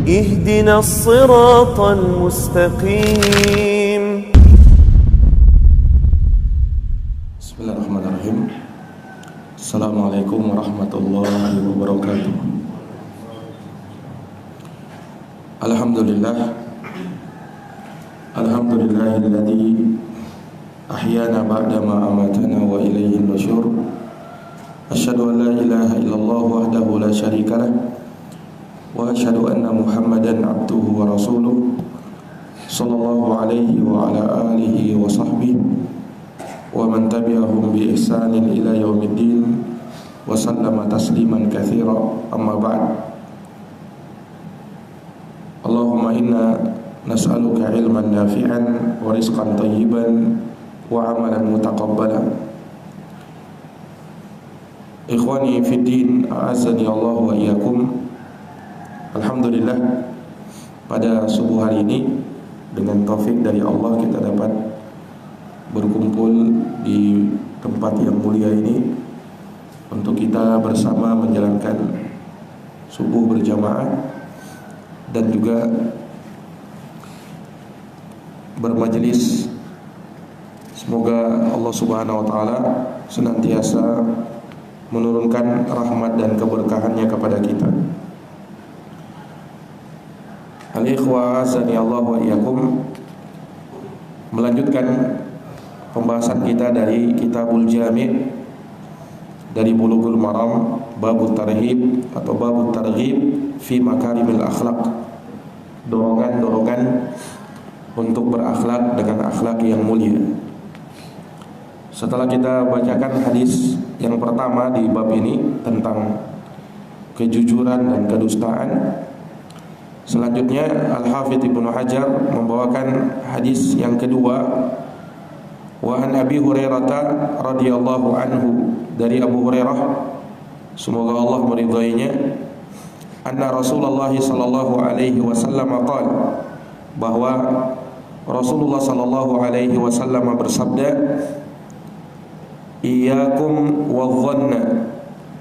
اهدنا الصراط المستقيم. Bismillahirrahmanirrahim. Assalamualaikum warahmatullahi wabarakatuh. Alhamdulillahilladzi ahyana ba'dama amatana wa ilaihin nusyur. Asyhadu an la ilaha illallah wahdahu la syarikalah wa asyhadu anna Muhammadan abduhu wa rasuluh sallallahu alaihi wa ala alihi wa sahbihi wa man tabi'ahum bi ihsanin ila yaumiddin wa sallama tasliman katsira. Amma ba'd. Allahumma inna nas'aluka ilman nafi'an wa rizqan thayyiban wa amalan mutaqabbalan. Ikhwani fid din, a'azzani Allah wa iyyakum. Alhamdulillah, pada subuh hari ini dengan taufik dari Allah kita dapat berkumpul di tempat yang mulia ini untuk kita bersama menjalankan subuh berjamaah dan juga bermajelis. Semoga Allah Subhanahu wa taala senantiasa menurunkan rahmat dan keberkahannya kepada kita. Al-ikhwa azani Allah wa iyyakum, melanjutkan pembahasan kita dari Kitabul Jami' dari Bulughul Maram, babut tarhib atau babut targhib fi makarimil akhlaq. Dorongan-dorongan untuk berakhlak dengan akhlak yang mulia. Setelah kita bacakan hadis yang pertama di bab ini tentang kejujuran dan kedustaan, selanjutnya Al-Hafidz Ibnu Hajar membawakan hadis yang kedua. Wa an Abi Hurairah radhiyallahu anhu, dari Abu Hurairah, semoga Allah meridainya, anna Rasulullah sallallahu alaihi wasallam qala, bahwa Rasulullah sallallahu alaihi wasallam bersabda, iyyakum wadh-dhanna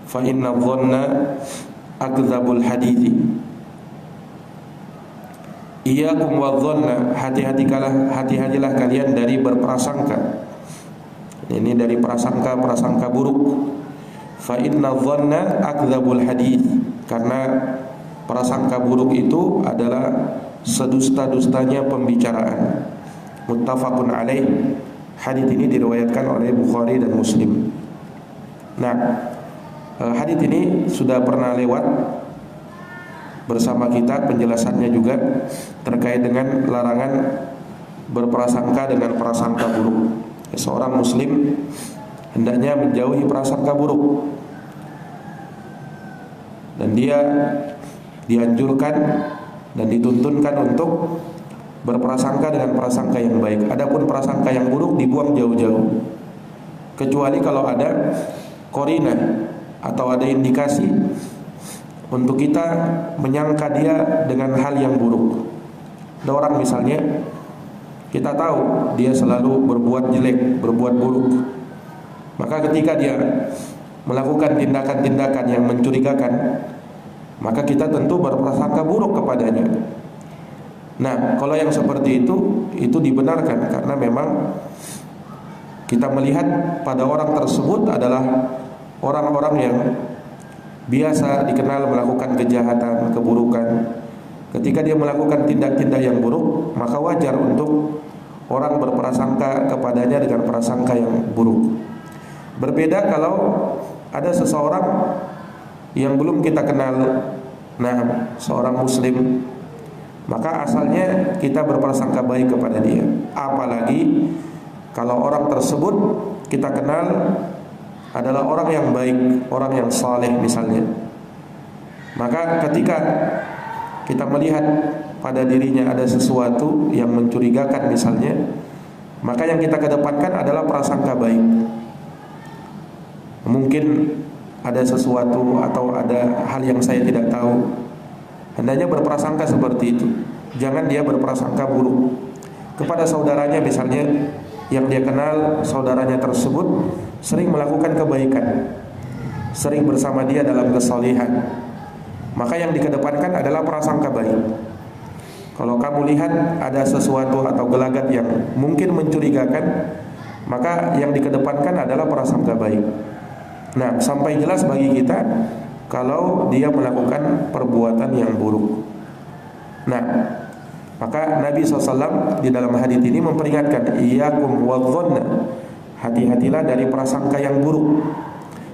fa inna adh-dhanna akdzabul hadithi. Iyyakum wadh-dhanna, hati-hatilah kalian dari berprasangka. Ini dari prasangka buruk. Fa inna adh-dhanna akdzabul hadits, karena prasangka buruk itu adalah sedusta-dustanya pembicaraan. Muttafaqun alaih. Hadits ini diriwayatkan oleh Bukhari dan Muslim. Nah, hadits ini sudah pernah lewat bersama kita, penjelasannya juga terkait dengan larangan berprasangka dengan prasangka buruk. Seorang muslim hendaknya menjauhi prasangka buruk, dan dia dianjurkan dan dituntunkan untuk berprasangka dengan prasangka yang baik. Adapun prasangka yang buruk dibuang jauh-jauh, kecuali kalau ada qarinah atau ada indikasi untuk kita menyangka dia dengan hal yang buruk. Ada orang misalnya, kita tahu dia selalu berbuat jelek, berbuat buruk, maka ketika dia melakukan tindakan-tindakan yang mencurigakan, maka kita tentu berprasangka buruk kepadanya. Nah, kalau yang seperti itu dibenarkan, karena memang kita melihat pada orang tersebut adalah orang-orang yang biasa dikenal melakukan kejahatan, keburukan. Ketika dia melakukan tindak-tindak yang buruk, maka wajar untuk orang berprasangka kepadanya dengan prasangka yang buruk. Berbeda kalau ada seseorang yang belum kita kenal, nah, seorang muslim, maka asalnya kita berprasangka baik kepada dia. Apalagi kalau orang tersebut kita kenal adalah orang yang baik, orang yang saleh misalnya. Maka ketika kita melihat pada dirinya ada sesuatu yang mencurigakan misalnya, maka yang kita kedepankan adalah prasangka baik. Mungkin ada sesuatu atau ada hal yang saya tidak tahu, hendaknya berprasangka seperti itu. Jangan dia berprasangka buruk kepada saudaranya misalnya, yang dia kenal saudaranya tersebut sering melakukan kebaikan, sering bersama dia dalam kesalehan. maka yang dikedepankan adalah prasangka baik. Kalau kamu lihat ada sesuatu atau gelagat yang mungkin mencurigakan, maka yang dikedepankan adalah prasangka baik. Nah, sampai jelas bagi kita kalau dia melakukan perbuatan yang buruk. Nah, maka Nabi SAW di dalam hadits ini memperingatkan, iyyakum wadh-dhanna, hati-hatilah dari prasangka yang buruk.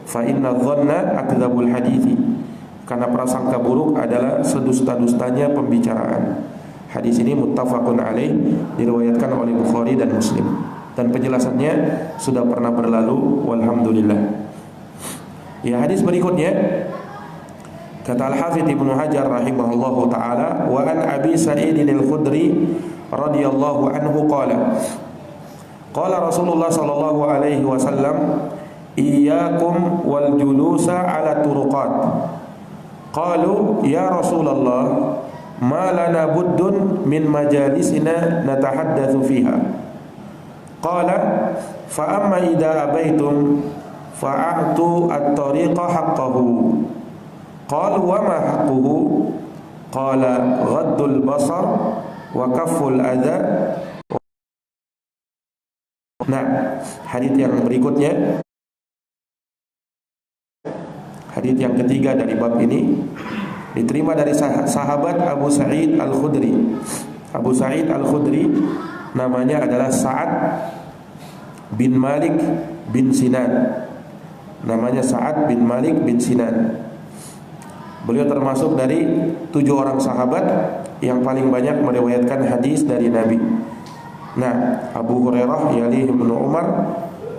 Fa inna dhanna akdzabul hadithi, karena prasangka buruk adalah sedusta-dustanya pembicaraan. Hadis ini muttafaqun alaih, diriwayatkan oleh Bukhari dan Muslim, dan penjelasannya sudah pernah berlalu, walhamdulillah. Ya, hadis berikutnya kata Al-Hafidz Ibnu Hajar rahimahullahu taala, wa an Abi Sa'id al-Khudri radhiyallahu anhu qala qala Rasulullah sallallahu alaihi wasallam, iyyakum wal julusa ala turuqat. Qalu ya Rasulullah, ma lana buddun min majalisina natahaddatsu fiha. Qala fa amma idza abaitum fa'atu at-tariqa haqqahu. Qalu wa ma haqquhu? Qala ghaddul basar wa kafful adza. Nah, hadits yang berikutnya, hadits yang ketiga dari bab ini, diterima dari sahabat Abu Sa'id al-Khudri. Abu Sa'id al-Khudri namanya adalah Sa'ad bin Malik bin Sinan. Namanya Sa'ad bin Malik bin Sinan. Beliau termasuk dari 7 orang sahabat yang paling banyak meriwayatkan hadis dari Nabi. Nah, Abu Hurairah yalihi Ibnu Umar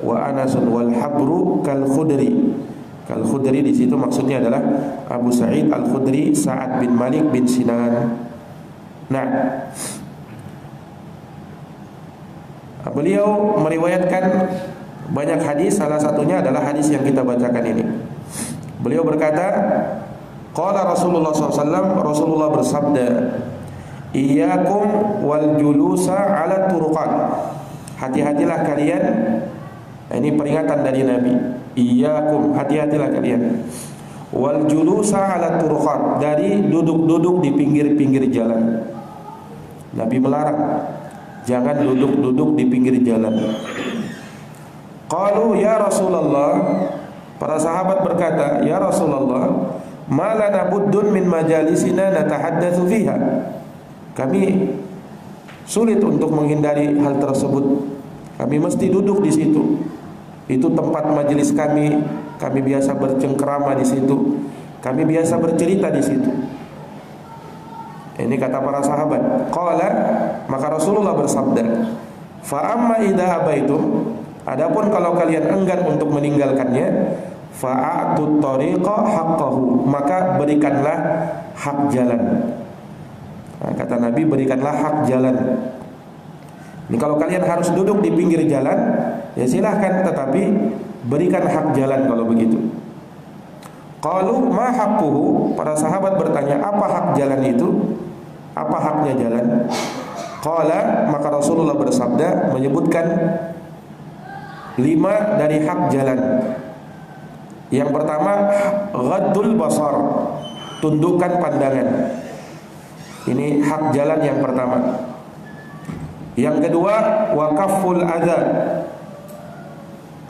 wa Anas wal habru kal Khudri. Kal Khudri di situ maksudnya adalah Abu Sa'id al-Khudri Sa'ad bin Malik bin Sinan. Nah, beliau meriwayatkan banyak hadis, salah satunya adalah hadis yang kita bacakan ini. Beliau berkata, qala Rasulullah SAW, Rasulullah bersabda, iyyakum wal julusa ala turuqat. Hati-hatilah kalian, ini peringatan dari Nabi. Iyyakum, hati-hatilah kalian, wal julusa ala turuqat, dari duduk-duduk di pinggir-pinggir jalan. Nabi melarang, jangan duduk-duduk di pinggir jalan. Qalu ya Rasulullah, para sahabat berkata, ya Rasulullah, ma lana buddun min majalisina natahaddatsu fiha. Kami sulit untuk menghindari hal tersebut. Kami mesti duduk di situ. Itu tempat majelis kami. Kami biasa bercengkerama di situ. Kami biasa bercerita di situ. Ini kata para sahabat. Qala, maka Rasulullah bersabda, fa amma idza abaitum, adapun kalau kalian enggan untuk meninggalkannya, fa'atut tariqa haqqahu, maka berikanlah hak jalan. Nah, kata Nabi, berikanlah hak jalan. Ini kalau kalian harus duduk di pinggir jalan, ya silahkan, tetapi berikan hak jalan kalau begitu. Qalu ma haqquhu, para sahabat bertanya, apa hak jalan itu? Apa haknya jalan? Qala, maka Rasulullah bersabda, menyebutkan 5 dari hak jalan. Yang pertama, ghaddul basar, tundukkan pandangan. Ini hak jalan yang pertama. Yang kedua, waqaful adza,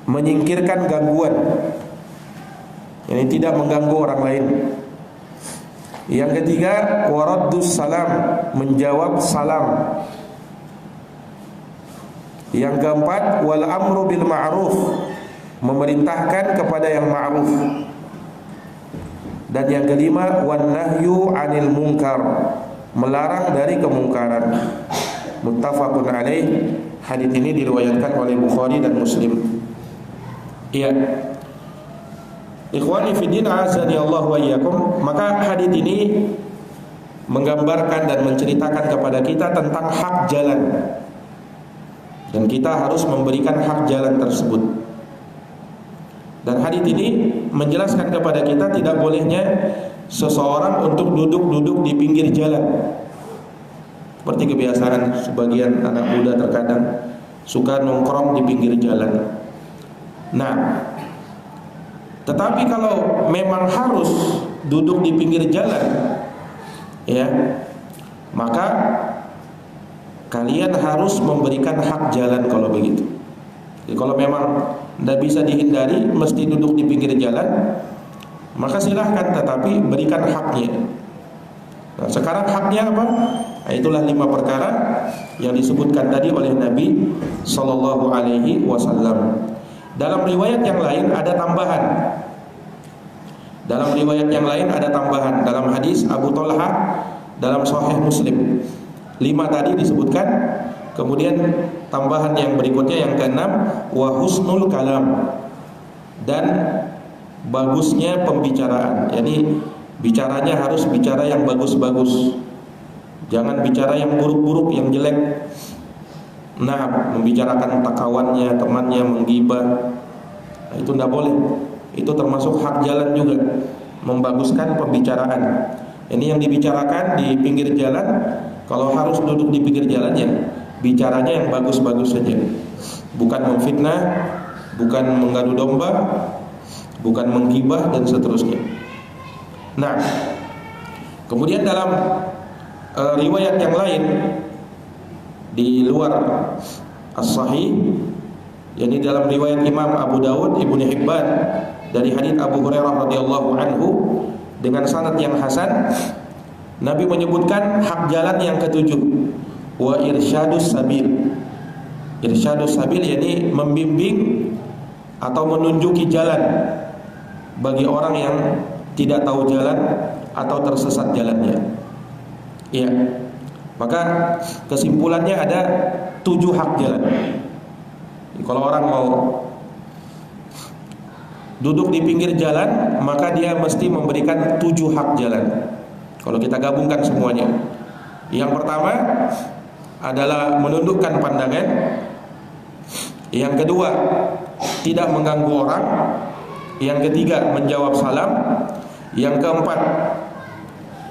menyingkirkan gangguan. Ini tidak mengganggu orang lain. Yang ketiga, waraddus salam, menjawab salam. Yang keempat, wal amru bil ma'ruf, memerintahkan kepada yang ma'ruf. Dan yang kelima, wan nahyu 'anil munkar, melarang dari kemungkaran. Muttafaqun alaih. Hadis ini diriwayatkan oleh Bukhari dan Muslim. Iya. Ikhwani fi din, azani Allah wa iyyakum. Maka hadis ini menggambarkan dan menceritakan kepada kita tentang hak jalan. Dan kita harus memberikan hak jalan tersebut. Dan hadis ini menjelaskan kepada kita tidak bolehnya seseorang untuk duduk-duduk di pinggir jalan. Seperti kebiasaan sebagian anak muda terkadang suka nongkrong di pinggir jalan. Nah, tetapi kalau memang harus duduk di pinggir jalan, ya, maka kalian harus memberikan hak jalan kalau begitu. Jadi kalau memang tidak bisa dihindari mesti duduk di pinggir jalan, maka silahkan, tetapi berikan haknya. Nah, sekarang haknya apa? Nah, itulah 5 perkara yang disebutkan tadi oleh Nabi Sallallahu Alaihi Wasallam. Dalam riwayat yang lain ada tambahan. Dalam hadis Abu Talha dalam Sahih Muslim. 5 tadi disebutkan. Kemudian tambahan yang berikutnya yang ke-6, wa husnul kalam, dan bagusnya pembicaraan. Jadi bicaranya harus bicara yang bagus-bagus. Jangan bicara yang buruk-buruk, yang jelek. Nah, membicarakan kawannya, temannya, menggibah, nah, itu tidak boleh. Itu termasuk hak jalan juga, membaguskan pembicaraan. Ini yang dibicarakan di pinggir jalan. Kalau harus duduk di pinggir jalan, ya bicaranya yang bagus-bagus saja. Bukan memfitnah, bukan mengadu domba, bukan menggibah dan seterusnya. Nah, kemudian dalam riwayat yang lain di luar As-Sahih, yakni dalam riwayat Imam Abu Dawud, Ibnu Hibban, dari hadits Abu Hurairah radhiyallahu anhu dengan sanad yang hasan, Nabi menyebutkan hak jalan yang ke-7, wa irsyadus sabil. Irsyadus sabil yakni membimbing atau menunjuki jalan bagi orang yang tidak tahu jalan atau tersesat jalannya. Ya. Maka kesimpulannya ada 7 hak jalan. Kalau orang mau duduk di pinggir jalan, maka dia mesti memberikan 7 hak jalan. Kalau kita gabungkan semuanya, yang pertama adalah menundukkan pandangan. Yang kedua, tidak mengganggu orang. Yang ketiga, menjawab salam. Yang keempat,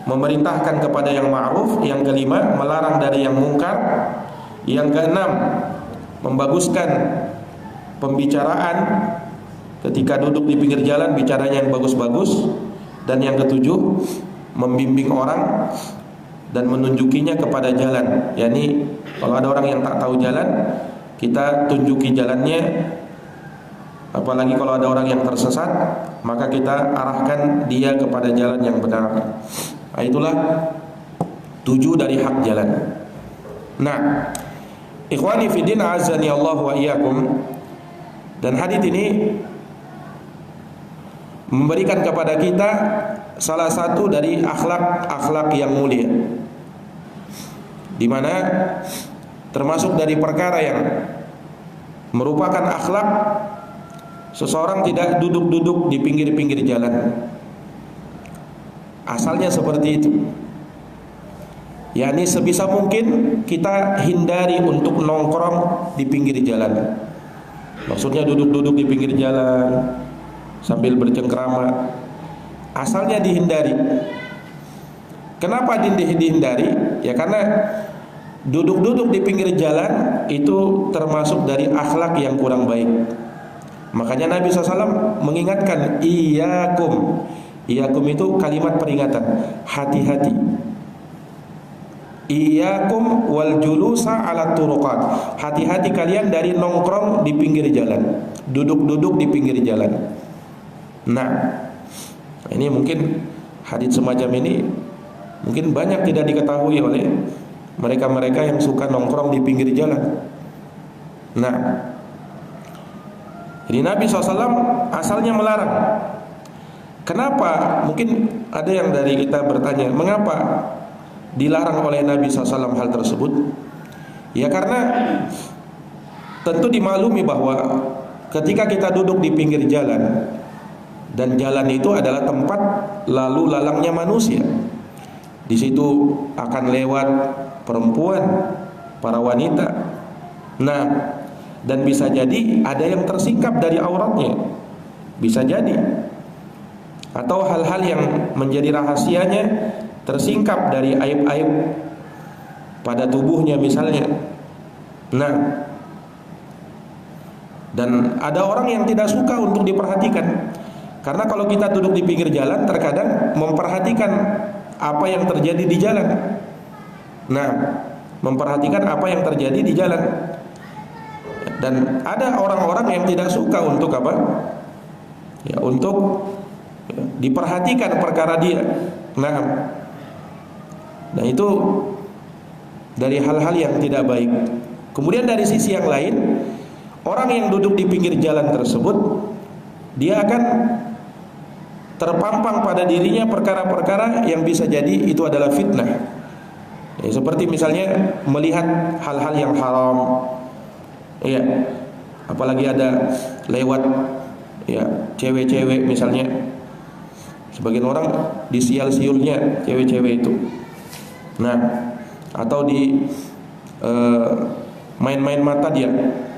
memerintahkan kepada yang ma'ruf. Yang kelima, melarang dari yang mungkar. Yang keenam, membaguskan pembicaraan. Ketika duduk di pinggir jalan, bicaranya yang bagus-bagus. Dan yang ketujuh, membimbing orang dan menunjukinya kepada jalan. Yani kalau ada orang yang tak tahu jalan, kita tunjuki jalannya. Apalagi kalau ada orang yang tersesat, maka kita arahkan dia kepada jalan yang benar. Nah, itulah 7 dari hak jalan. Nah, ikhwani fiddin azani Allah wa iyyakum, dan hadits ini memberikan kepada kita salah satu dari akhlak yang mulia, di mana termasuk dari perkara yang merupakan akhlak, seseorang tidak duduk-duduk di pinggir-pinggir jalan. Asalnya seperti itu. yakni sebisa mungkin kita hindari untuk nongkrong di pinggir jalan. Maksudnya duduk-duduk di pinggir jalan sambil bercengkrama. Asalnya dihindari. Kenapa dihindari? Ya karena duduk-duduk di pinggir jalan itu termasuk dari akhlak yang kurang baik. Makanya Nabi SAW mengingatkan, Iyyakum. Iyyakum itu kalimat peringatan, hati-hati. Iyyakum wal julusa ala turuqat. Hati-hati kalian dari nongkrong di pinggir jalan, duduk-duduk di pinggir jalan. Nah, ini mungkin hadits semacam ini mungkin banyak tidak diketahui oleh mereka-mereka yang suka nongkrong di pinggir jalan. Nah, jadi Nabi SAW asalnya melarang. Kenapa? Mungkin ada yang dari kita bertanya, mengapa dilarang oleh Nabi SAW hal tersebut? Ya karena tentu dimaklumi bahwa ketika kita duduk di pinggir jalan, dan jalan itu adalah tempat lalu lalangnya manusia, di situ akan lewat perempuan, para wanita. Nah, dan bisa jadi ada yang tersingkap dari auratnya, bisa jadi, atau hal-hal yang menjadi rahasianya tersingkap dari aib-aib pada tubuhnya misalnya. Nah, dan ada orang yang tidak suka untuk diperhatikan. Karena kalau kita duduk di pinggir jalan, terkadang memperhatikan apa yang terjadi di jalan. Nah, memperhatikan apa yang terjadi di jalan. Dan ada orang-orang yang tidak suka untuk apa? Ya, untuk diperhatikan perkara dia. Nah itu dari hal-hal yang tidak baik. Kemudian dari sisi yang lain, orang yang duduk di pinggir jalan tersebut, dia akan terpampang pada dirinya perkara-perkara yang bisa jadi itu adalah fitnah. Ya, seperti misalnya melihat hal-hal yang haram. Ya, apalagi ada lewat ya cewek-cewek misalnya. Sebagian orang disial-siulnya cewek-cewek itu. Nah, atau di main-main mata dia.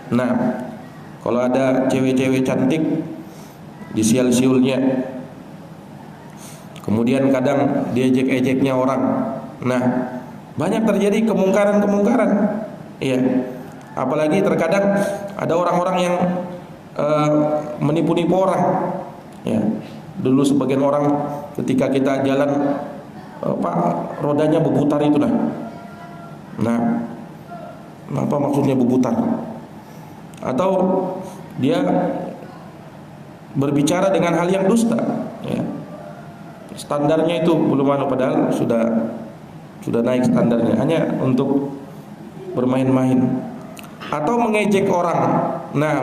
Nah, kalau ada cewek-cewek cantik disial-siulnya. Kemudian kadang diejek-ejeknya orang. Nah, banyak terjadi kemungkaran-kemungkaran. Iya. Apalagi terkadang ada orang-orang yang menipu-nipu orang. Ya. Dulu sebagian orang ketika kita jalan rodanya berputar itu nah. Nah, apa maksudnya berputar? Atau dia berbicara dengan hal yang dusta, ya. Standarnya itu belum padahal sudah naik standarnya hanya untuk bermain-main atau mengejek orang. Nah,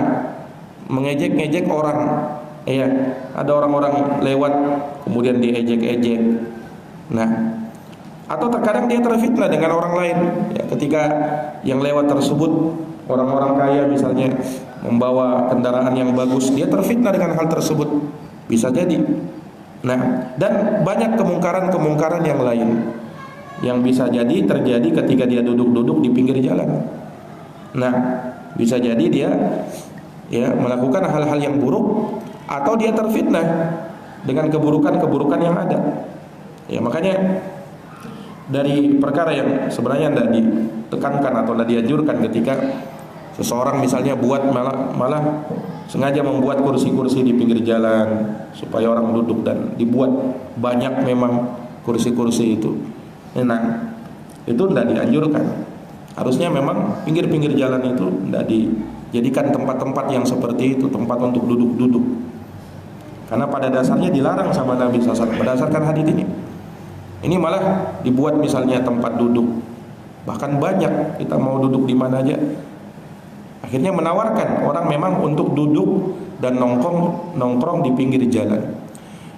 mengejek-ngejek orang. Ya, ada orang-orang lewat kemudian diejek-ejek. Nah, atau terkadang dia terfitnah dengan orang lain. Ya, ketika yang lewat tersebut orang-orang kaya misalnya membawa kendaraan yang bagus, dia terfitnah dengan hal tersebut. Bisa jadi. Nah, dan banyak kemungkaran-kemungkaran yang lain yang bisa jadi terjadi ketika dia duduk-duduk di pinggir jalan. Nah, bisa jadi dia ya melakukan hal-hal yang buruk atau dia terfitnah dengan keburukan-keburukan yang ada. Ya, makanya dari perkara yang sebenarnya tidak ditekankan atau tidak dianjurkan ketika seseorang misalnya buat malah sengaja membuat kursi-kursi di pinggir jalan supaya orang duduk dan dibuat banyak memang kursi-kursi itu. Nah, itu tidak dianjurkan. Harusnya memang pinggir-pinggir jalan itu tidak dijadikan tempat-tempat yang seperti itu, tempat untuk duduk-duduk. Karena pada dasarnya dilarang sama Nabi SAW berdasarkan hadis ini. Ini malah dibuat misalnya tempat duduk. Bahkan banyak kita mau duduk di mana aja. Akhirnya menawarkan orang memang untuk duduk dan nongkrong di pinggir jalan.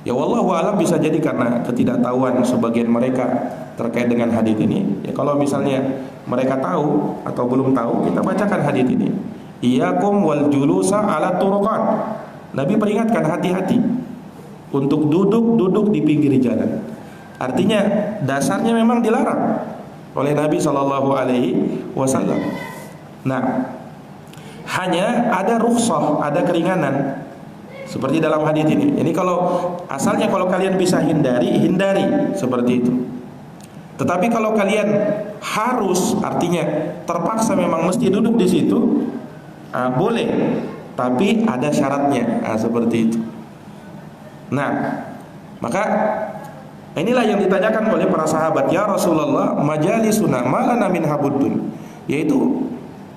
Ya wallahu alam bisa jadi karena ketidaktahuan sebagian mereka terkait dengan hadis ini. Ya kalau misalnya mereka tahu atau belum tahu, kita bacakan hadis ini. Iyyakum wal julusa ala turuqat. Nabi peringatkan hati-hati untuk duduk di pinggir jalan. Artinya dasarnya memang dilarang oleh Nabi SAW. Nah, hanya ada rukhsah, ada keringanan seperti dalam hadis ini. Ini kalau asalnya kalau kalian bisa hindari seperti itu. Tetapi kalau kalian harus, artinya terpaksa memang mesti duduk di situ, boleh. Tapi ada syaratnya, seperti itu. Nah, maka inilah yang ditanyakan oleh para sahabat, ya Rasulullah, majalisuna malana min habuddun, yaitu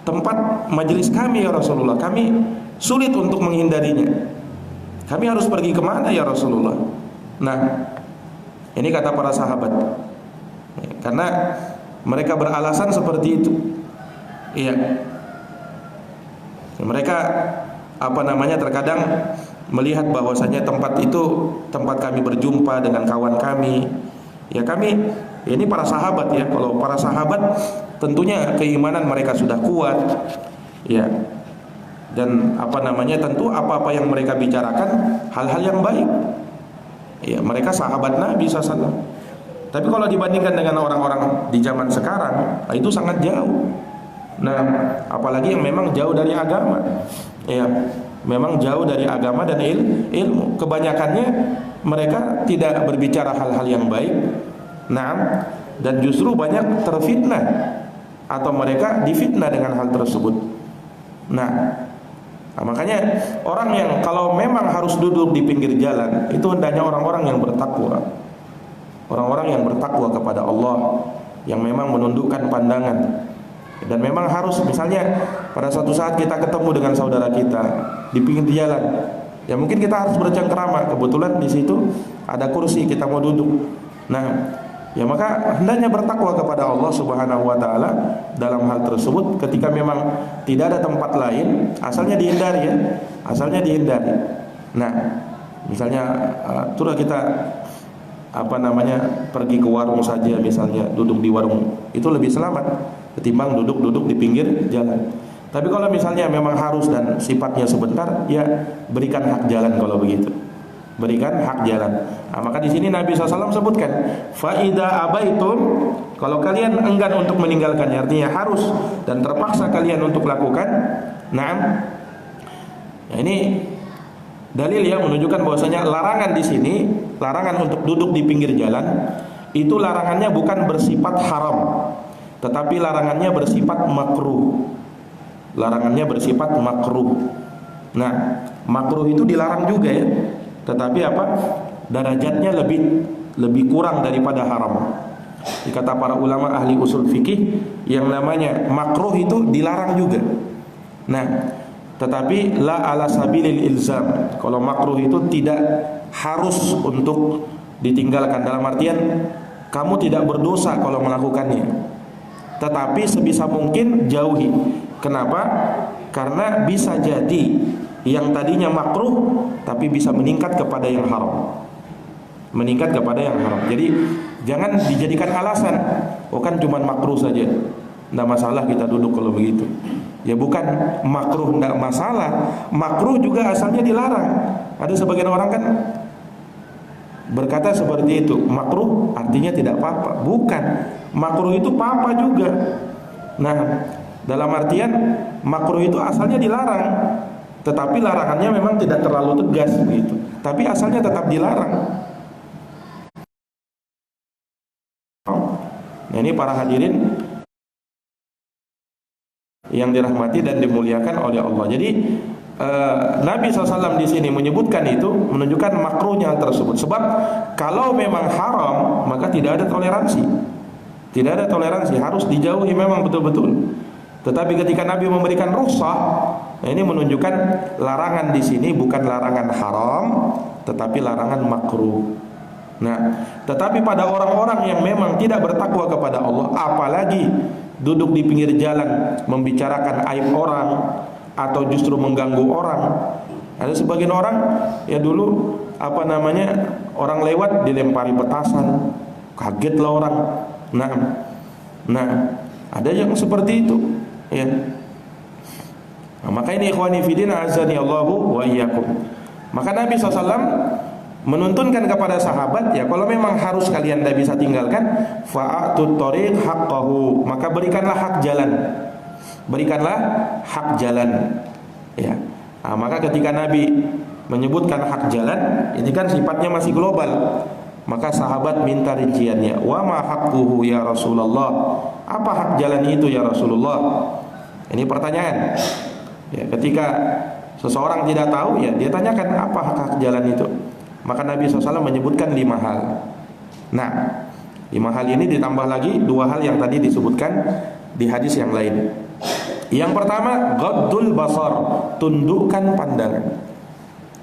tempat majelis kami ya Rasulullah, kami sulit untuk menghindarinya. Kami harus pergi kemana ya Rasulullah? Nah, ini kata para sahabat, karena mereka beralasan seperti itu. Iya, mereka terkadang melihat bahwasanya tempat itu tempat kami berjumpa dengan kawan kami. Ya kami, ini para sahabat ya. Kalau para sahabat tentunya keimanan mereka sudah kuat. Ya. Dan tentu apa-apa yang mereka bicarakan hal-hal yang baik. Ya, mereka sahabat Nabi SAW. Tapi kalau dibandingkan dengan orang-orang di zaman sekarang, itu sangat jauh. Nah, apalagi yang memang jauh dari agama. Ya, memang jauh dari agama dan ilmu. Kebanyakannya mereka tidak berbicara hal-hal yang baik. Nah, dan justru banyak terfitnah atau mereka difitnah dengan hal tersebut. Nah, Nah, makanya orang yang kalau memang harus duduk di pinggir jalan, itu hendaknya orang-orang yang bertakwa. Orang-orang yang bertakwa kepada Allah, yang memang menundukkan pandangan. Dan memang harus, misalnya pada suatu saat kita ketemu dengan saudara kita di pinggir jalan, ya mungkin kita harus bercengkerama, kebetulan di situ ada kursi, kita mau duduk. Nah, ya maka hendaknya bertakwa kepada Allah Subhanahu wa taala dalam hal tersebut. Ketika memang tidak ada tempat lain, asalnya dihindari ya, asalnya dihindari. Nah, misalnya sudah kita pergi ke warung saja, misalnya duduk di warung, itu lebih selamat ketimbang duduk-duduk di pinggir jalan. Tapi kalau misalnya memang harus dan sifatnya sebentar, ya berikan hak jalan kalau begitu. Berikan hak jalan. Nah, maka di sini Nabi SAW sebutkan, faida abaitum, kalau kalian enggan untuk meninggalkannya, artinya harus dan terpaksa kalian untuk lakukan. Nah, ini dalil yang menunjukkan bahwasanya larangan di sini, larangan untuk duduk di pinggir jalan, itu larangannya bukan bersifat haram, tetapi larangannya bersifat makruh. Larangannya bersifat makruh. Nah, makruh itu dilarang juga ya, tetapi apa? Derajatnya lebih kurang daripada haram. Dikata para ulama ahli usul fikih, yang namanya makruh itu dilarang juga. Nah, tetapi la ala sabilil ilzam. Kalau makruh itu tidak harus untuk ditinggalkan, dalam artian kamu tidak berdosa kalau melakukannya, tetapi sebisa mungkin jauhi. Kenapa? Karena bisa jadi yang tadinya makruh tapi bisa meningkat kepada yang haram. Meningkat kepada yang haram. Jadi jangan dijadikan alasan, oh kan cuma makruh saja, tidak masalah kita duduk kalau begitu. Ya bukan makruh tidak masalah, makruh juga asalnya dilarang. Ada sebagian orang kan berkata seperti itu, makruh artinya tidak apa-apa. Bukan, makruh itu apa-apa juga. Nah, dalam artian makruh itu asalnya dilarang, tetapi larangannya memang tidak terlalu tegas begitu. Tapi asalnya tetap dilarang. Nah, ini para hadirin yang dirahmati dan dimuliakan oleh Allah. Jadi Nabi SAW di sini menyebutkan itu menunjukkan makruhnya hal tersebut. Sebab kalau memang haram maka tidak ada toleransi. Tidak ada toleransi, harus dijauhi memang betul-betul. Tetapi ketika Nabi memberikan rukhsah, nah ini menunjukkan larangan di sini bukan larangan haram, tetapi larangan makruh. Nah, tetapi pada orang-orang yang memang tidak bertakwa kepada Allah, apalagi duduk di pinggir jalan membicarakan aib orang atau justru mengganggu orang. Ada sebagian orang ya dulu orang lewat dilempari petasan, kagetlah orang. Nah, ada yang seperti itu ya. Nah, maka ini ikhwani fillah azani Allahu wa iyyakum. Maka Nabi SAW menuntunkan kepada sahabat, ya kalau memang harus kalian tidak bisa tinggalkan, fa'atut thoriq haqqahu, maka berikanlah hak jalan. Berikanlah hak jalan. Ya. Nah, maka ketika Nabi menyebutkan hak jalan, ini kan sifatnya masih global. Maka sahabat minta rinciannya. Wa ma haqquhu ya Rasulullah? Apa hak jalan itu ya Rasulullah? Ini pertanyaan. Ya, ketika seseorang tidak tahu, ya dia tanyakan apa hak jalan itu. Maka Nabi SAW menyebutkan 5 hal. Nah, 5 hal ini ditambah lagi 2 hal yang tadi disebutkan di hadis yang lain. Yang pertama, ghaddul basar, tundukkan pandangan.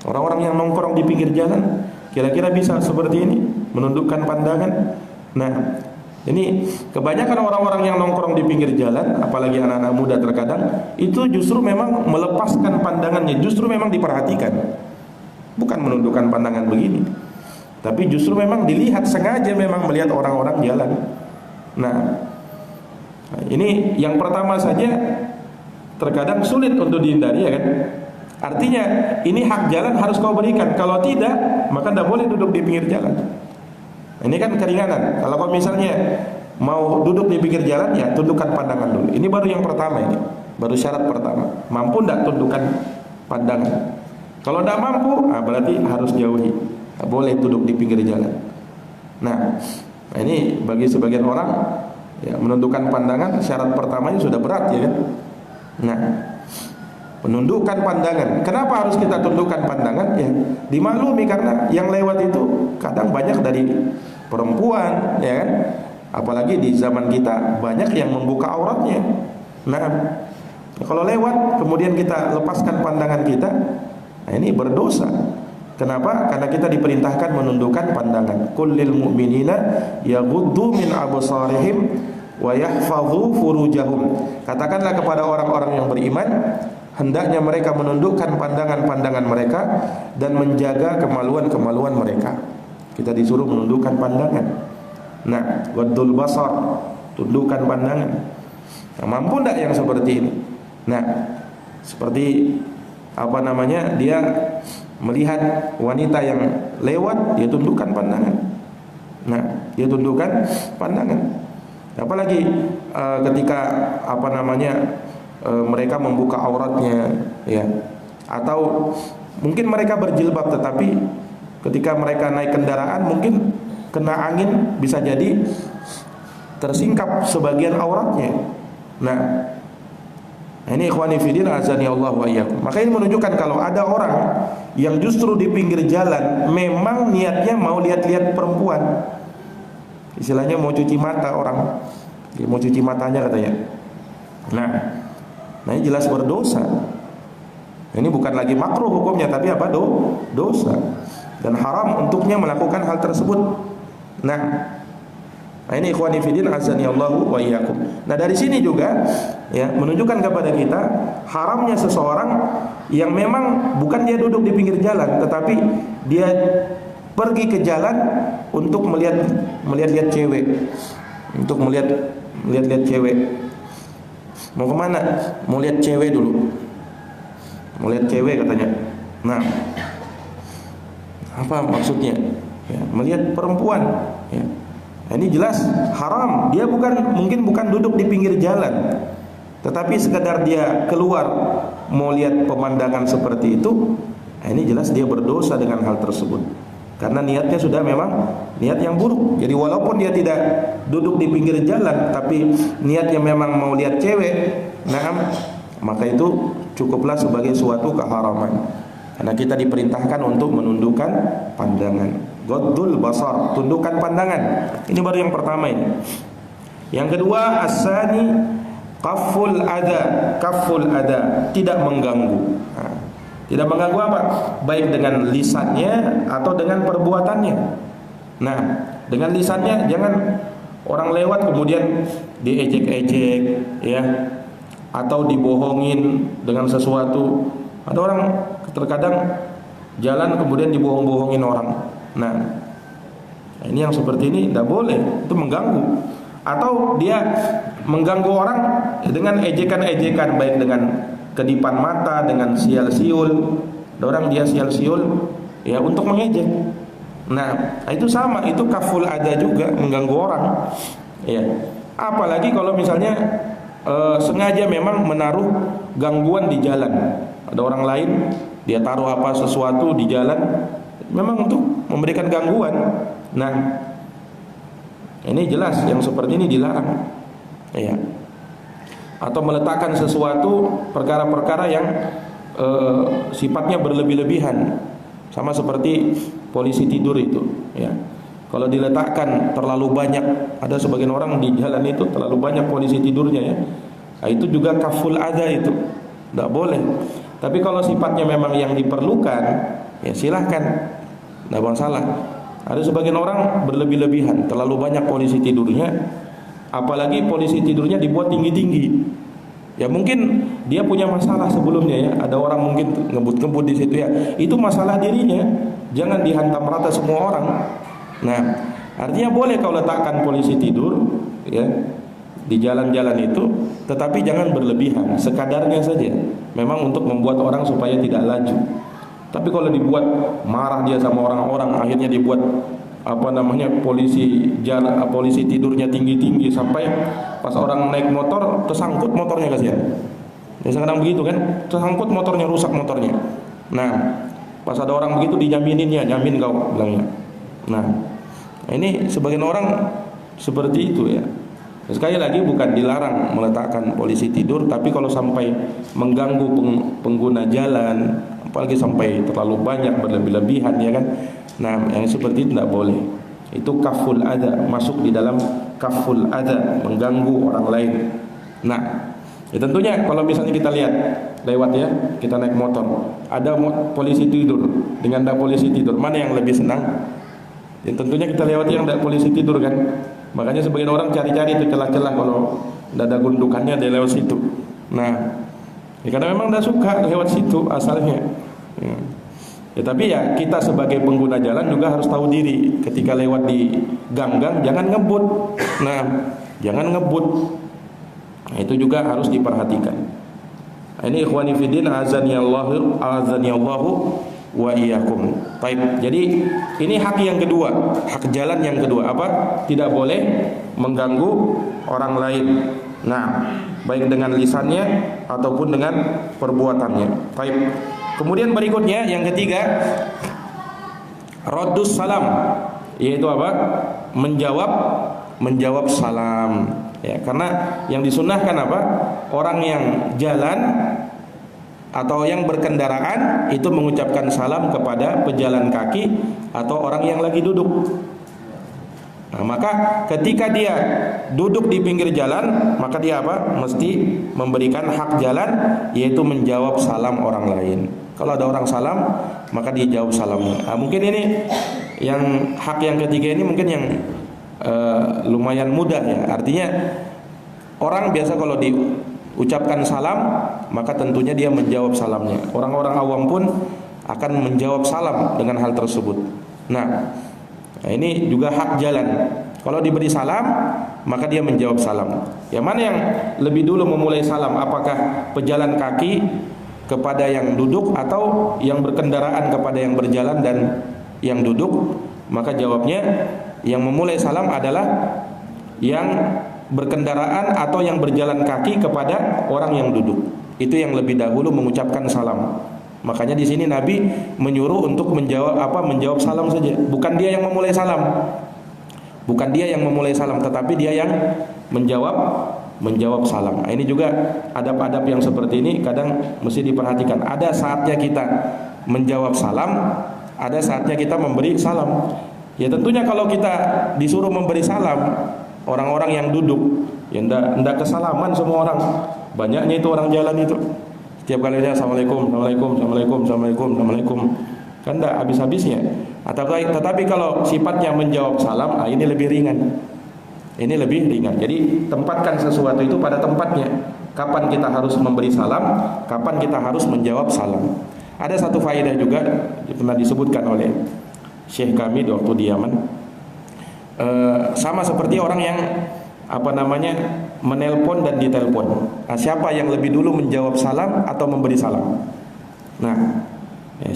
Orang-orang yang nongkrong di pinggir jalan kira-kira bisa seperti ini, menundukkan pandangan. Nah, ini kebanyakan orang-orang yang nongkrong di pinggir jalan, apalagi anak-anak muda terkadang, itu justru memang melepaskan pandangannya, justru memang diperhatikan. Bukan menundukkan pandangan begini, tapi justru memang dilihat, sengaja memang melihat orang-orang jalan. Nah, ini yang pertama saja terkadang sulit untuk dihindari, ya kan? Artinya ini hak jalan harus kau berikan. Kalau tidak, maka tidak boleh duduk di pinggir jalan. Ini kan keringanan. Kalau kau misalnya mau duduk di pinggir jalan, ya tundukkan pandangan dulu. Ini baru yang pertama, ini baru syarat pertama. Mampu tidak tundukkan pandangan? Kalau tidak mampu, berarti harus jauhi. Tidak boleh duduk di pinggir jalan. Nah, ini bagi sebagian orang, ya menundukkan pandangan syarat pertamanya sudah berat, ya kan? Nah, Menundukkan pandangan. Kenapa harus kita tundukkan pandangan? Ya, dimaklumi karena yang lewat itu kadang banyak dari perempuan, ya kan? Apalagi di zaman kita banyak yang membuka auratnya. Nah, kalau lewat kemudian kita lepaskan pandangan kita, nah ini berdosa. Kenapa? Karena kita diperintahkan menundukkan pandangan. Qul lil mu'minina yaghuddu min absarihim wa yahfadhu furujahum. Katakanlah kepada orang-orang yang beriman, hendaknya mereka menundukkan pandangan-pandangan mereka dan menjaga kemaluan-kemaluan mereka. Kita disuruh menundukkan pandangan. Nah, waddul basar, tundukkan pandangan. Nah, mampu enggak yang seperti ini? Nah, seperti apa namanya? Dia melihat wanita yang lewat, dia tundukkan pandangan. Nah, dia tundukkan pandangan. Apalagi ketika apa namanya? Mereka membuka auratnya, ya, atau mungkin mereka berjilbab tetapi ketika mereka naik kendaraan mungkin kena angin, bisa jadi tersingkap sebagian auratnya. Nah, ini ikhwani fillah azani Allah wa iyyakum. Maka ini menunjukkan kalau ada orang yang justru di pinggir jalan memang niatnya mau lihat-lihat perempuan, istilahnya mau cuci mata orang, dia mau cuci matanya katanya. Nah ini jelas berdosa. Ini bukan lagi makruh hukumnya, tapi apa? Dosa. Dan haram untuknya melakukan hal tersebut. Nah ini ikhwani fillah azani Allah wa iyyakum. Nah dari sini juga ya menunjukkan kepada kita haramnya seseorang yang memang bukan dia duduk di pinggir jalan, tetapi dia pergi ke jalan untuk melihat cewek, untuk melihat cewek. Mau kemana? Mau lihat cewek dulu. Mau lihat cewek katanya. Nah, apa maksudnya? Ya, melihat perempuan. Ya. Nah, ini jelas haram. Dia mungkin bukan duduk di pinggir jalan, tetapi sekedar dia keluar mau lihat pemandangan seperti itu. Nah, ini jelas dia berdosa dengan hal tersebut. Karena niatnya sudah memang niat yang buruk. Jadi walaupun dia tidak duduk di pinggir jalan, tapi niatnya memang mau lihat cewek, nah, maka itu cukuplah sebagai suatu keharaman. Karena kita diperintahkan untuk menundukkan pandangan. Ghaddul basar, tundukkan pandangan. Ini baru yang pertama ini. Yang kedua, as-sani kaful ada, tidak mengganggu. Nah, tidak mengganggu apa? Baik dengan lisannya atau dengan perbuatannya. Nah, dengan lisannya jangan orang lewat kemudian diejek-ejek, ya, atau dibohongin dengan sesuatu. Ada orang terkadang jalan kemudian dibohong-bohongin orang. Nah, ini yang seperti ini tidak boleh, itu mengganggu. Atau dia mengganggu orang dengan ejekan-ejekan, baik dengan kedipan mata, dengan sial-siul. Ada orang dia sial-siul ya untuk mengejek. Nah, itu sama, itu kaful ada juga, mengganggu orang. Ya. Apalagi kalau misalnya sengaja memang menaruh gangguan di jalan. Ada orang lain dia taruh apa sesuatu di jalan memang untuk memberikan gangguan. Nah, ini jelas yang seperti ini dilarang. Ya. Atau meletakkan sesuatu perkara-perkara yang sifatnya berlebih-lebihan, sama seperti polisi tidur itu, ya. Kalau diletakkan terlalu banyak, ada sebagian orang di jalan itu terlalu banyak polisi tidurnya, ya. Nah, itu juga kaful ada, itu tidak boleh. Tapi kalau sifatnya memang yang diperlukan, ya silahkan, tidak masalah. Ada sebagian orang berlebih-lebihan, terlalu banyak polisi tidurnya. Apalagi polisi tidurnya dibuat tinggi-tinggi. Ya mungkin dia punya masalah sebelumnya, ya. Ada orang mungkin ngebut-ngebut di situ, ya. Itu masalah dirinya. Jangan dihantam rata semua orang. Nah, artinya boleh kau letakkan polisi tidur, ya, di jalan-jalan itu, tetapi jangan berlebihan, sekadarnya saja. Memang untuk membuat orang supaya tidak laju. Tapi kalau dibuat marah dia sama orang-orang, akhirnya dibuat polisi tidurnya tinggi-tinggi sampai pas orang naik motor tersangkut motornya, kasihan. Ya sekarang begitu kan, tersangkut motornya, rusak motornya. Nah, pas ada orang begitu dinyamininnya, nyamin kau bilangnya. Nah, ini sebagian orang seperti itu, ya. Sekali lagi bukan dilarang meletakkan polisi tidur, tapi kalau sampai mengganggu pengguna jalan, apalagi sampai terlalu banyak berlebih-lebihan ya kan. Nah, yang seperti itu tidak boleh. Itu kaful adza, masuk di dalam kaful adza, mengganggu orang lain. Nah, ya tentunya kalau misalnya kita lihat lewat ya, kita naik motor, ada polisi tidur dengan ada polisi tidur, mana yang lebih senang? Ya tentunya kita lewat yang ada polisi tidur kan. Makanya sebagian orang cari-cari itu celah-celah kalau tidak ada gundukannya dia lewat situ. Nah, ya karena memang tidak suka lewat situ asalnya. Ya tapi ya kita sebagai pengguna jalan juga harus tahu diri. Ketika lewat di gang-gang jangan ngebut. Nah, jangan ngebut. Nah, itu juga harus diperhatikan. Nah, ini ikhwani fiddin azanillahu wa iyyakum. Baik. Jadi ini hak yang kedua, hak jalan yang kedua apa? Tidak boleh mengganggu orang lain. Nah, baik dengan lisannya ataupun dengan perbuatannya. Baik. Kemudian berikutnya yang ketiga, raddus salam, yaitu apa? Menjawab salam. Ya, karena yang disunnahkan apa? Orang yang jalan atau yang berkendaraan itu mengucapkan salam kepada pejalan kaki atau orang yang lagi duduk. Nah, maka ketika dia duduk di pinggir jalan, maka dia apa? Mesti memberikan hak jalan, yaitu menjawab salam orang lain. Kalau ada orang salam, maka dia jawab salamnya. Nah, mungkin ini yang hak yang ketiga ini mungkin yang lumayan mudah ya. Artinya orang biasa kalau diucapkan salam, maka tentunya dia menjawab salamnya. Orang-orang awam pun akan menjawab salam dengan hal tersebut. Nah, ini juga hak jalan. Kalau diberi salam, maka dia menjawab salam. Yang mana yang lebih dulu memulai salam? Apakah pejalan kaki kepada yang duduk atau yang berkendaraan kepada yang berjalan dan yang duduk? Maka jawabnya yang memulai salam adalah yang berkendaraan atau yang berjalan kaki kepada orang yang duduk. Itu yang lebih dahulu mengucapkan salam. Makanya di sini Nabi menyuruh untuk menjawab salam saja. Bukan dia yang memulai salam. Bukan dia yang memulai salam, tetapi dia yang menjawab salam. Nah, ini juga adab-adab yang seperti ini kadang mesti diperhatikan. Ada saatnya kita menjawab salam, ada saatnya kita memberi salam. Ya tentunya kalau kita disuruh memberi salam, orang-orang yang duduk, ya ndak kesalaman semua orang. Banyaknya itu orang jalan itu. Setiap kali dia assalamualaikum, assalamualaikum, assalamualaikum, assalamualaikum, assalamualaikum. Kan ndak habis-habisnya. Tetapi kalau sifatnya menjawab salam, ini lebih ringan. Ini lebih ringan. Jadi tempatkan sesuatu itu pada tempatnya. Kapan kita harus memberi salam, kapan kita harus menjawab salam. Ada satu faedah juga pernah disebutkan oleh Syekh kami waktu di Yaman, sama seperti orang yang menelpon dan ditelepon. Nah, siapa yang lebih dulu menjawab salam atau memberi salam? Nah,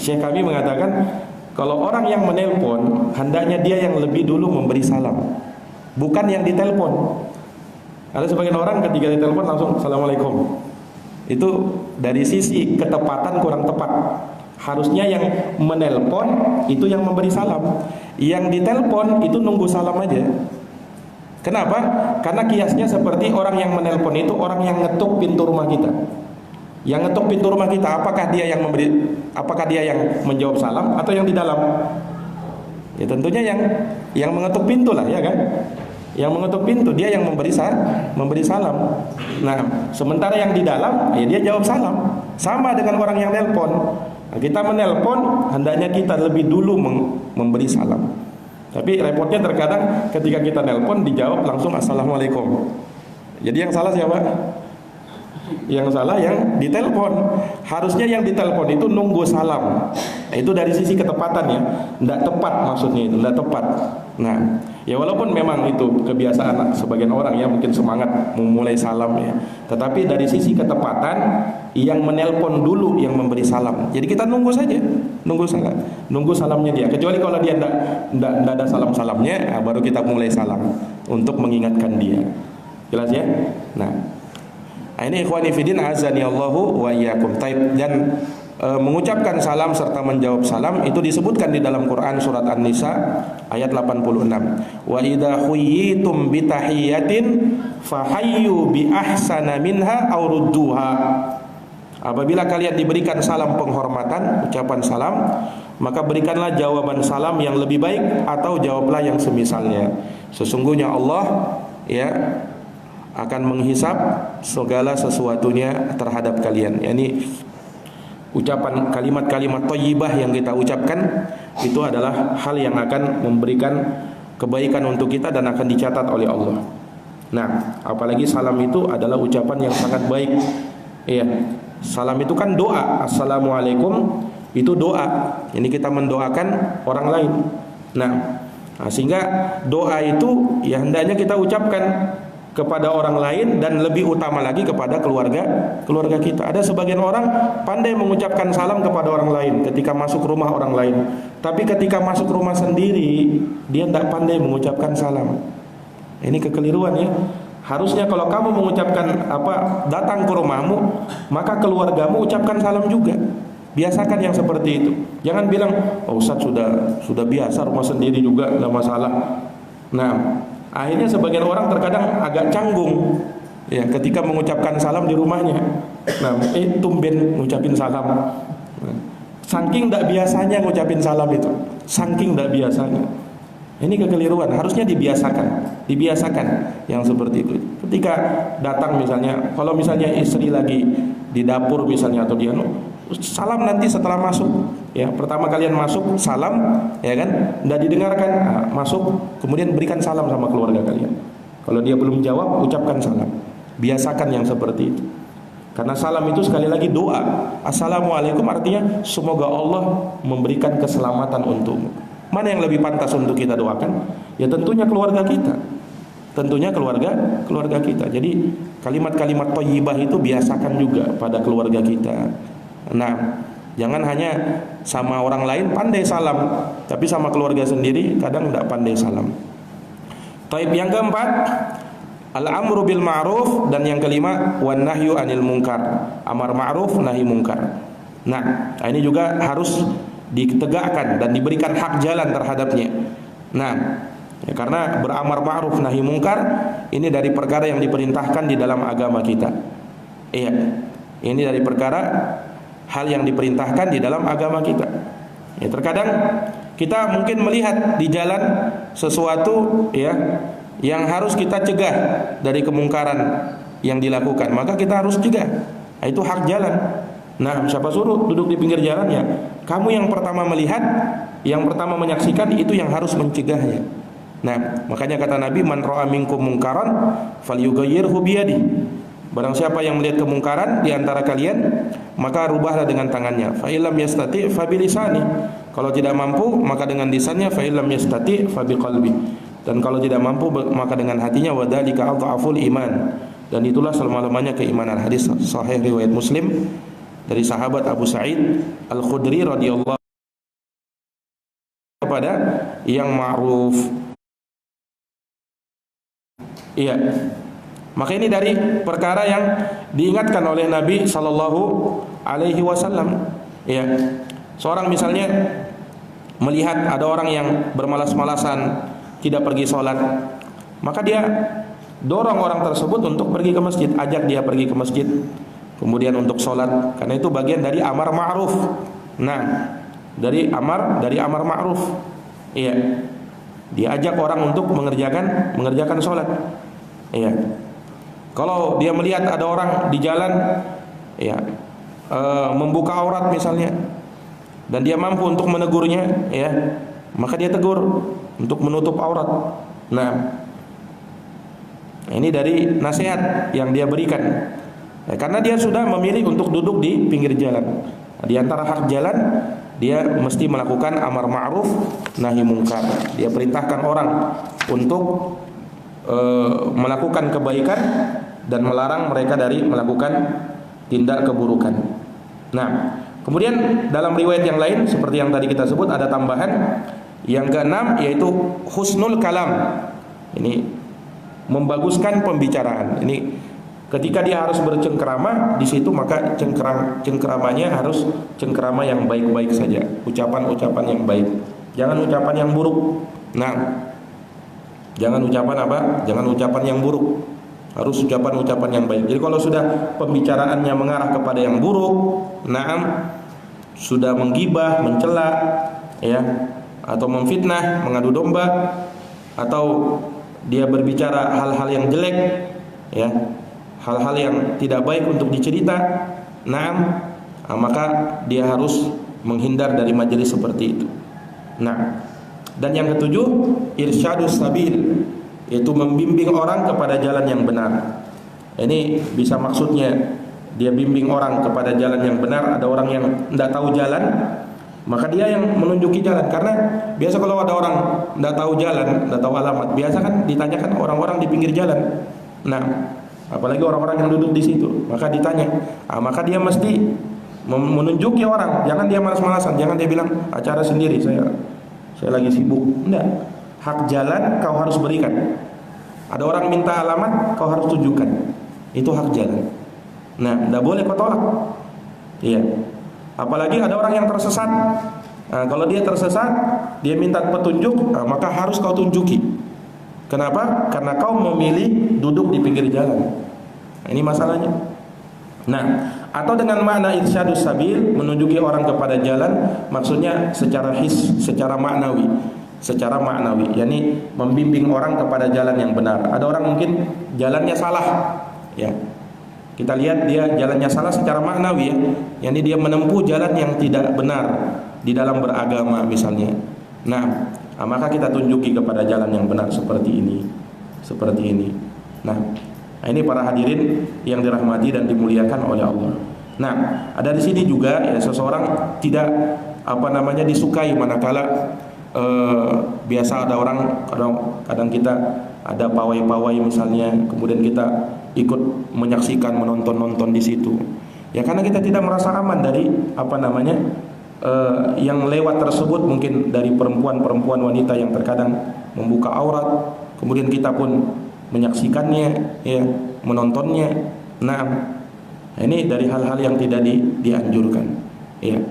Syekh kami mengatakan kalau orang yang menelpon hendaknya dia yang lebih dulu memberi salam, bukan yang ditelepon. Ada sebagian orang ketika ditelepon langsung assalamualaikum. Itu dari sisi ketepatan kurang tepat. Harusnya yang menelpon itu yang memberi salam, yang ditelepon itu nunggu salam aja. Kenapa? Karena kiasnya seperti orang yang menelpon itu orang yang ngetuk pintu rumah kita. Yang ngetuk pintu rumah kita, apakah dia yang menjawab salam atau yang di dalam? Ya tentunya yang mengetuk pintu lah, ya kan? Yang mengetuk pintu dia yang memberi salam. Nah, sementara yang di dalam ya dia jawab salam. Sama dengan orang yang nelpon. Nah, kita menelpon hendaknya kita lebih dulu memberi salam. Tapi repotnya terkadang ketika kita nelpon dijawab langsung assalamualaikum. Jadi yang salah siapa? Yang salah yang ditelepon. Harusnya yang ditelepon itu nunggu salam. Nah, itu dari sisi ketepatannya, tidak tepat maksudnya itu, tidak tepat. Nah, ya walaupun memang itu kebiasaan sebagian orang ya mungkin semangat memulai salam ya. Tetapi dari sisi ketepatan yang menelpon dulu yang memberi salam. Jadi kita nunggu saja, nunggu salamnya dia. Kecuali kalau dia tidak ada salamnya, baru kita mulai salam untuk mengingatkan dia. Jelas ya? Nah, ini ikhwani fiddin azani Allahu wa iyyakum. Dan mengucapkan salam serta menjawab salam itu disebutkan di dalam Quran surat An-Nisa ayat 86. Wa idza khuyyitum bi tahiyyatin fahayyu bi ahsana minha aw rudduha. Apabila kalian diberikan salam penghormatan, ucapan salam, maka berikanlah jawaban salam yang lebih baik atau jawablah yang semisalnya. Sesungguhnya Allah ya akan menghisab segala sesuatunya terhadap kalian. Yani ucapan kalimat-kalimat thayyibah yang kita ucapkan itu adalah hal yang akan memberikan kebaikan untuk kita dan akan dicatat oleh Allah. Nah, apalagi salam itu adalah ucapan yang sangat baik. Iya. Salam itu kan doa. Assalamualaikum itu doa. Ini kita mendoakan orang lain. Nah, sehingga doa itu ya hendaknya kita ucapkan kepada orang lain dan lebih utama lagi kepada keluarga kita. Ada sebagian orang pandai mengucapkan salam kepada orang lain ketika masuk rumah orang lain, tapi ketika masuk rumah sendiri dia tidak pandai mengucapkan salam. Ini kekeliruan ya. Harusnya kalau kamu mengucapkan datang ke rumahmu, maka keluargamu ucapkan salam juga. Biasakan yang seperti itu. Jangan bilang, "Oh, Ustaz sudah biasa rumah sendiri juga, enggak masalah." Nah, akhirnya sebagian orang terkadang agak canggung ya ketika mengucapkan salam di rumahnya. Nah, tumben ngucapin salam. Saking tidak biasanya ngucapin salam itu. Saking tidak biasanya. Ini kekeliruan, harusnya dibiasakan yang seperti itu. Ketika datang misalnya, kalau misalnya istri lagi di dapur misalnya atau dia salam nanti setelah masuk. Ya, pertama kalian masuk salam, ya kan? Enggak didengarkan, masuk kemudian berikan salam sama keluarga kalian. Kalau dia belum jawab, ucapkan salam. Biasakan yang seperti itu. Karena salam itu sekali lagi doa. Assalamualaikum artinya semoga Allah memberikan keselamatan untukmu. Mana yang lebih pantas untuk kita doakan? Ya tentunya keluarga kita. Tentunya keluarga kita. Jadi kalimat-kalimat thayyibah itu biasakan juga pada keluarga kita. Nah, jangan hanya sama orang lain pandai salam, tapi sama keluarga sendiri kadang tidak pandai salam. Taib yang keempat, al-amru bil ma'ruf, dan yang kelima wan nahyu anil munkar. Amar ma'ruf nahi munkar. Nah, ini juga harus ditegakkan dan diberikan hak jalan terhadapnya. Nah, ya, karena beramar ma'ruf nahi munkar ini dari perkara yang diperintahkan di dalam agama kita. Iya. Ini dari perkara hal yang diperintahkan di dalam agama kita. Ya, terkadang kita mungkin melihat di jalan sesuatu ya yang harus kita cegah dari kemungkaran yang dilakukan, maka kita harus cegah. Nah, itu hak jalan. Nah, siapa suruh duduk di pinggir jalan ya? Kamu yang pertama melihat, yang pertama menyaksikan, itu yang harus mencegahnya. Nah, makanya kata Nabi, man ra'a minkum munkaran falyughayyirhu biyadihi. Barang siapa yang melihat kemungkaran di antara kalian, maka rubahlah dengan tangannya. Fa illam yastati fa bilisani. Kalau tidak mampu, maka dengan lisannya. Fa illam yastati fa biqalbi. Dan kalau tidak mampu, maka dengan hatinya. Wa dzalika adhaful iman. Dan itulah selama-lamanya keimanan. Hadis sahih riwayat Muslim dari sahabat Abu Sa'id Al-Khudri radhiyallahu kepada yang ma'ruf. Iya. Maka ini dari perkara yang diingatkan oleh Nabi sallallahu alaihi wasallam. Ya. Seorang misalnya melihat ada orang yang bermalas-malasan, tidak pergi sholat, maka dia dorong orang tersebut untuk pergi ke masjid, ajak dia pergi ke masjid, kemudian untuk sholat, karena itu bagian dari amar ma'ruf. Nah, dari amar ma'ruf. Iya. Diajak orang untuk mengerjakan sholat. Iya. Kalau dia melihat ada orang di jalan, ya, membuka aurat misalnya, dan dia mampu untuk menegurnya, ya, maka dia tegur untuk menutup aurat. Nah, ini dari nasihat yang dia berikan, ya, karena dia sudah memilih untuk duduk di pinggir jalan. Di antara hak jalan, dia mesti melakukan amar ma'ruf nahi munkar. Dia perintahkan orang untuk melakukan kebaikan dan melarang mereka dari melakukan tindak keburukan. Nah, kemudian dalam riwayat yang lain seperti yang tadi kita sebut ada tambahan yang keenam, yaitu husnul kalam. Ini membaguskan pembicaraan. Ini Ketika dia harus bercengkerama di situ, maka cengkeramanya harus cengkerama yang baik-baik saja, ucapan-ucapan yang baik. Jangan ucapan yang buruk. Nah, jangan ucapan apa? Jangan ucapan yang buruk. Harus ucapan-ucapan yang baik. Jadi kalau sudah pembicaraannya mengarah kepada yang buruk, sudah menggibah, mencela, ya, atau memfitnah, mengadu domba, atau dia berbicara hal-hal yang jelek, ya, hal-hal yang tidak baik untuk dicerita, maka dia harus menghindar dari majelis seperti itu. Nah, dan yang ketujuh, irsyadus sabil, yaitu membimbing orang kepada jalan yang benar. Ini bisa maksudnya dia bimbing orang kepada jalan yang benar. Ada orang yang tidak tahu jalan, maka dia yang menunjuki jalan. Karena biasa kalau ada orang tidak tahu jalan, tidak tahu alamat, biasa kan ditanyakan orang-orang di pinggir jalan. Nah, apalagi orang-orang yang duduk di situ, maka ditanya. Maka dia mesti menunjuki orang. Jangan dia malas-malasan, jangan dia bilang acara sendiri, saya lagi sibuk. Enggak. Hak jalan kau harus berikan. Ada orang minta alamat, kau harus tunjukkan. Itu hak jalan. Nah, tidak boleh kau tolak. Iya. Apalagi ada orang yang tersesat. Kalau dia tersesat, dia minta petunjuk, maka harus kau tunjuki. Kenapa? Karena kau memilih duduk di pinggir jalan. Ini masalahnya. Nah, atau dengan makna irsyadus sabil, menunjuki orang kepada jalan, maksudnya secara secara maknawi. Secara maknawi, yakni membimbing orang kepada jalan yang benar. Ada orang mungkin jalannya salah, ya. Kita lihat dia jalannya salah secara maknawi, ya. Yakni dia menempuh jalan yang tidak benar di dalam beragama misalnya. Nah, maka kita tunjuki kepada jalan yang benar seperti ini. Seperti ini. Nah, ini para hadirin yang dirahmati dan dimuliakan oleh Allah. Nah, ada di sini juga ya, seseorang tidak disukai manakala biasa ada orang kadang kita ada pawai-pawai misalnya, kemudian kita ikut menyaksikan, menonton di situ. Ya karena kita tidak merasa aman dari yang lewat tersebut, mungkin dari perempuan wanita yang terkadang membuka aurat, kemudian kita pun menyaksikannya, ya, menontonnya. Nah, ini dari hal-hal yang tidak dianjurkan, ya.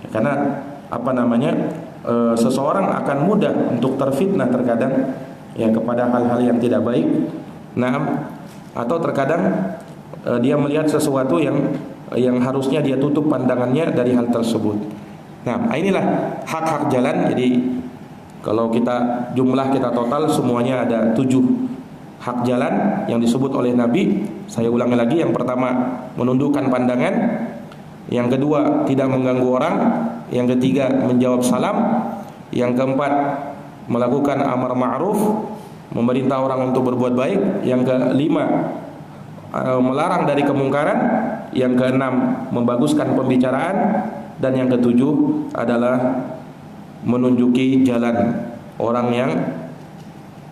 Karena seseorang akan mudah untuk terfitnah terkadang, ya, kepada hal-hal yang tidak baik. Atau terkadang dia melihat sesuatu yang harusnya dia tutup pandangannya dari hal tersebut. Nah, inilah hak-hak jalan. Jadi kalau kita total semuanya ada 7 hak jalan yang disebut oleh Nabi. Saya ulangi lagi, yang pertama menundukkan pandangan, yang kedua tidak mengganggu orang, yang ketiga menjawab salam, yang keempat melakukan amar ma'ruf, memerintah orang untuk berbuat baik, yang kelima melarang dari kemungkaran, yang keenam membaguskan pembicaraan, dan yang ketujuh adalah menunjuki jalan orang yang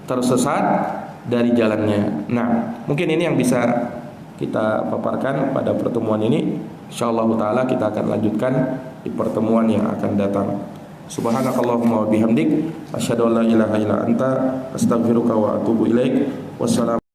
tersesat dari jalannya. Nah, mungkin ini yang bisa kita paparkan pada pertemuan ini. Insyaallah taala kita akan lanjutkan di pertemuan yang akan datang. Subhanakallahumma wa bihamdik, asyhadu an la ilaha illa anta, astaghfiruka wa atubu ilaik. Wassalamu